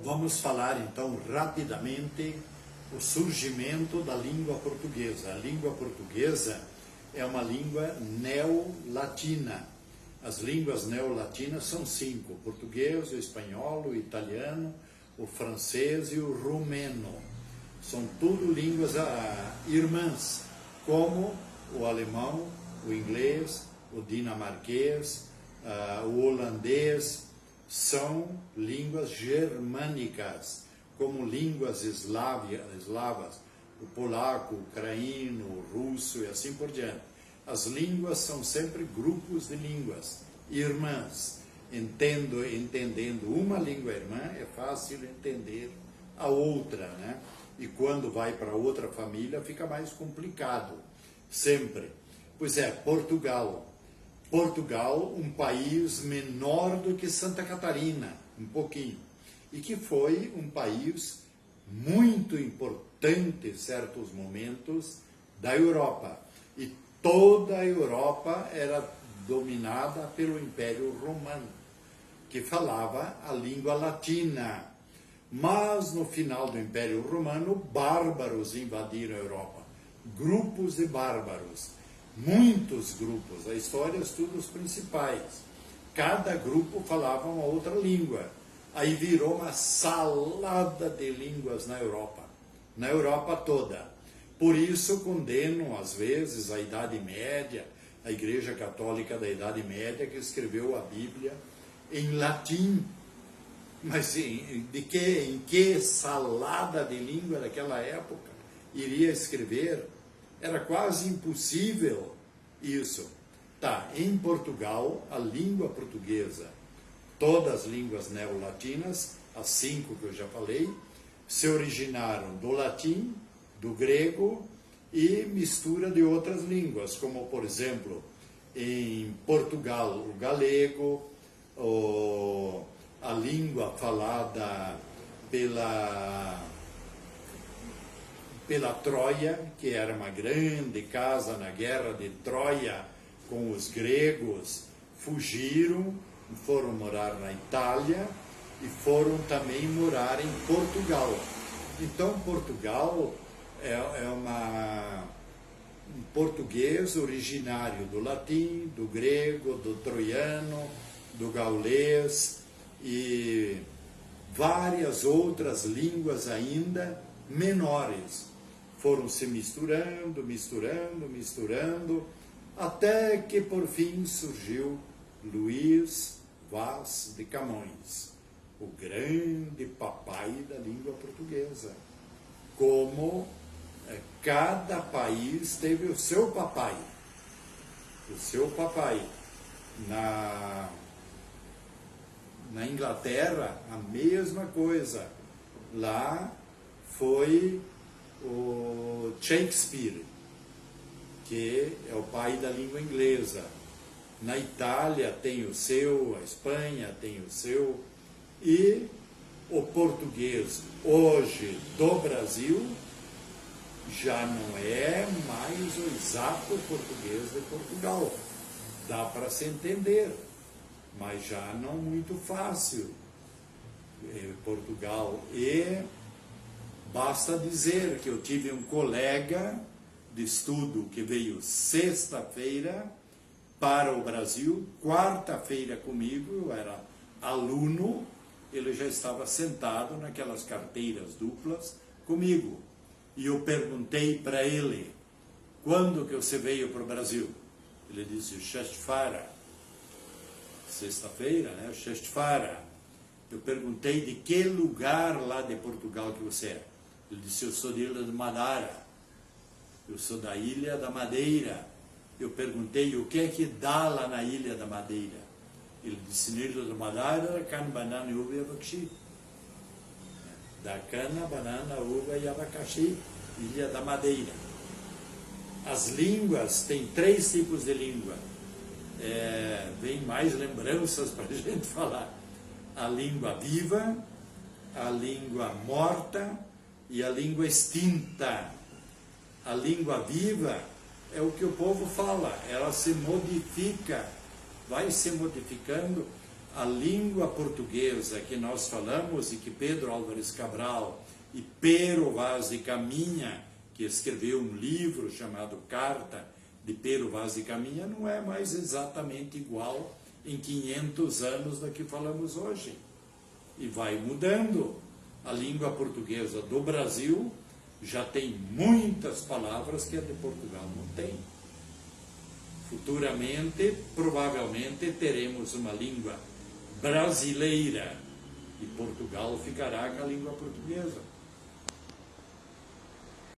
Vamos falar então rapidamente o surgimento da língua portuguesa. A língua portuguesa é uma língua neolatina. As línguas neolatinas são 5: o português, o espanhol, o italiano, o francês e o romeno. São tudo línguas irmãs, como o alemão, o inglês, o dinamarquês, o holandês. São línguas germânicas, como línguas eslavas, o polaco, o ucraíno, o russo e assim por diante. As línguas são sempre grupos de línguas irmãs. Entendendo uma língua irmã, é fácil entender a outra, né? E quando vai para outra família, fica mais complicado, sempre. Pois é, Portugal. Portugal, um país menor do que Santa Catarina, um pouquinho, e que foi um país muito importante em certos momentos da Europa. E toda a Europa era dominada pelo Império Romano, que falava a língua latina. Mas no final do Império Romano, bárbaros invadiram a Europa, grupos de bárbaros. Muitos grupos, a história estuda os principais. Cada grupo falava uma outra língua. Aí virou uma salada de línguas na Europa toda. Por isso condenam, às vezes, a Idade Média, a Igreja Católica da Idade Média, que escreveu a Bíblia em latim. Mas em que salada de língua daquela época iria escrever? Era quase impossível isso. Tá, em Portugal, a língua portuguesa, todas as línguas neolatinas, as 5 que eu já falei, se originaram do latim, do grego e mistura de outras línguas, como, por exemplo, em Portugal, o galego, a língua falada pela Troia, que era uma grande casa na guerra de Troia com os gregos, fugiram, foram morar na Itália e foram também morar em Portugal. Então Portugal é um português originário do latim, do grego, do troiano, do gaulês e várias outras línguas ainda menores. Foram se misturando, até que por fim surgiu Luís Vaz de Camões, o grande papai da língua portuguesa. Como cada país teve o seu papai. Na Inglaterra, a mesma coisa. Lá foi o Shakespeare, que é o pai da língua inglesa. Na Itália tem o seu, a Espanha tem o seu, e o português hoje do Brasil já não é mais o exato português de Portugal. Dá para se entender, mas já não muito fácil. Portugal. E basta dizer que eu tive um colega de estudo que veio sexta-feira para o Brasil, quarta-feira comigo, eu era aluno, ele já estava sentado naquelas carteiras duplas comigo. E eu perguntei para ele, quando que você veio para o Brasil? Ele disse, sexta-feira. Sexta-feira, né? Sexta-feira. Eu perguntei de que lugar lá de Portugal que você é. Ele disse, eu sou de Ilha de Madeira. Eu sou da Ilha da Madeira. Eu perguntei, o que é que dá lá na Ilha da Madeira? Ele disse, na Ilha da Madeira, cana, banana, uva e abacaxi. Da cana, banana, uva e abacaxi, Ilha da Madeira. As línguas, tem 3 tipos de língua. Vem mais lembranças para a gente falar. A língua viva, a língua morta e a língua extinta. A língua viva é o que o povo fala, ela se modifica, vai se modificando a língua portuguesa que nós falamos e que Pedro Álvares Cabral e Pero Vaz de Caminha, que escreveu um livro chamado Carta de Pero Vaz de Caminha, não é mais exatamente igual em 500 anos da que falamos hoje. E vai mudando. A língua portuguesa do Brasil já tem muitas palavras que a de Portugal não tem. Futuramente, provavelmente, teremos uma língua brasileira e Portugal ficará com a língua portuguesa.